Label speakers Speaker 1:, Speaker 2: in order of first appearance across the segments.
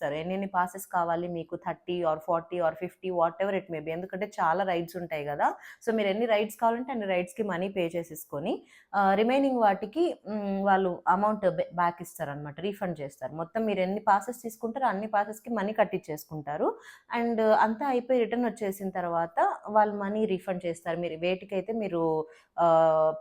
Speaker 1: సరే ఎన్ని పాసెస్ కావాలి మీకు 30 or 40 or 50 whatever it may be. ఎందుకంటే చాలా రైడ్స్ ఉంటాయి కదా. సో మీరు ఎన్ని రైడ్స్ కావాలంటే అన్ని రైడ్స్కి మనీ పే చేసేసుకొని రిమైనింగ్ వాటికి వాళ్ళు అమౌంట్ బ్యాక్ ఇస్తారనమాట, రీఫండ్ చేస్తారు. మొత్తం మీరు ఎన్ని పాసెస్ తీసుకుంటారో అన్ని పాసెస్కి మనీ కట్టించేసుకుంటారు. అండ్ అంతా అయిపోయి రిటర్న్ వచ్చేసిన తర్వాత వాళ్ళు మనీ రీఫండ్ చేస్తారు. మీరు వేటికైతే మీరు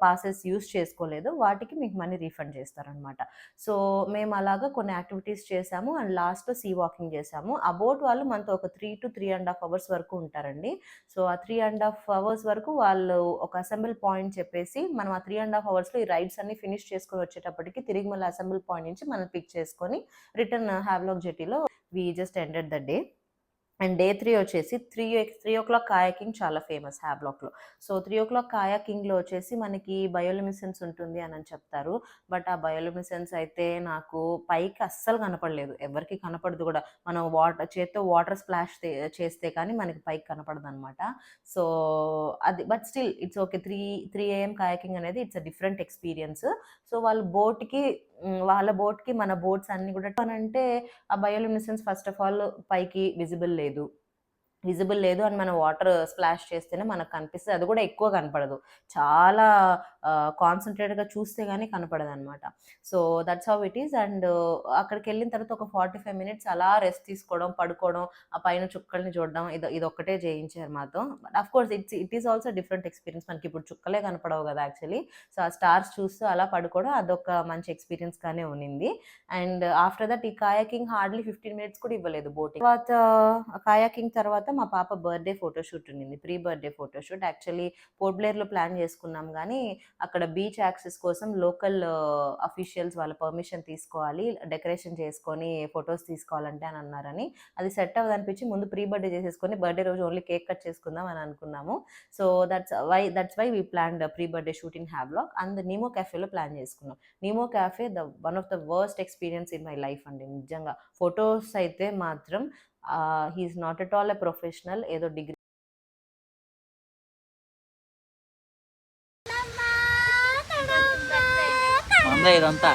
Speaker 1: పాసెస్ యూస్ చేసుకోలేదు వాటికి మీకు మనీ రీఫండ్ చేస్తారనమాట. సో మేము అలాగా కొన్ని యాక్టివిటీస్ చేసాము అండ్ లాస్ట్లో సీ వాకింగ్ చేసాము. ఆ బోట్ వాళ్ళు మనతో ఒక 3 to 3.5 అవర్స్ వరకు ఉంటారండి. సో ఆ 3.5 అవర్స్ వరకు వాళ్ళు ఒక అసెంబుల్ పాయింట్ చెప్పేసి మనం ఆ 3.5 అవర్స్లో ఈ రైడ్స్ అన్ని ఫినిష్ చేసుకొని వచ్చేటప్పటికి తిరిగి మళ్ళీ అసెంబుల్ పాయింట్ నుంచి మనం పిక్ చేసుకొని రిటర్న్ హ్యావ్లాక్ జెటీలో we just ended the day. And day 3 వచ్చేసి 3 o'clock కాయాకింగ్ చాలా ఫేమస్ హ్యావ్లాక్లో. సో 3 o'clock కాయాకింగ్లో వచ్చేసి మనకి బయోలుమినెసెన్స్ ఉంటుంది అని చెప్తారు. బట్ ఆ బయోలుమినెసెన్స్ అయితే నాకు పైకి అస్సలు కనపడలేదు, ఎవరికి కనపడదు కూడా. మనం చేత్తో వాటర్ స్ప్లాష్ చేస్తే కానీ మనకి పైకి కనపడదు అనమాట. సో అది but still it's okay. 3 AM kayaking అనేది it's a different experience. So వాళ్ళ బోట్కి మన బోట్స్ అన్ని కూడా అంటే ఆ బయోలుమినెసెన్స్ ఫస్ట్ ఆఫ్ ఆల్ పైకి విజిబుల్ లేదు అని మనం వాటర్ స్ప్లాష్ చేస్తేనే మనకు కనిపిస్తుంది. అది కూడా ఎక్కువ కనపడదు, చాలా కాన్సన్ట్రేట్గా చూస్తే కానీ కనపడదు అనమాట. So that's how it is. And అక్కడికి వెళ్ళిన తర్వాత ఒక 45 minutes అలా రెస్ట్ తీసుకోవడం, పడుకోవడం, ఆ పైన చుక్కల్ని చూడడం, ఇది ఒక్కటే చేయించారు మాతో. But of course it is also different experience. మనకి ఇప్పుడు చుక్కలే కనపడవు కదా యాక్చువల్లీ. సో ఆ స్టార్స్ చూస్తూ అలా పడుకోవడం అదొక మంచి ఎక్స్పీరియన్స్ గానే ఉన్నింది. అండ్ ఆఫ్టర్ దట్ ఈ కాయాకింగ్ హార్డ్లీ 15 minutes కూడా ఇవ్వలేదు బోటింగ్. తర్వాత కాయాకింగ్ తర్వాత మా పాప బర్త్డే ఫోటోషూట్ ఉన్నింది, pre birthday photoshoot. Actually port బ్లేర్లో ప్లాన్ చేసుకున్నాం కానీ అక్కడ బీచ్ యాక్సెస్ కోసం లోకల్ అఫీషియల్స్ వాళ్ళ పర్మిషన్ తీసుకోవాలి, డెకరేషన్ చేసుకొని ఫొటోస్ తీసుకోవాలంటే అని అన్నారని. అది సెట్ అవ్వదనిపించి ముందు ప్రీ బర్త్డే చేసేసుకొని బర్త్డే రోజు ఓన్లీ కేక్ కట్ చేసుకుందాం అని అనుకున్నాము. So that's why we planned pre birthday shoot in Havelock and Nemo క్యాఫేలో ప్లాన్ చేసుకున్నాం. Nemo cafe one of the worst experience in my life అండి నిజంగా. ఫొటోస్ అయితే మాత్రం he's not at all a professional, ఏదో డిగ్రీ
Speaker 2: ఇదంతా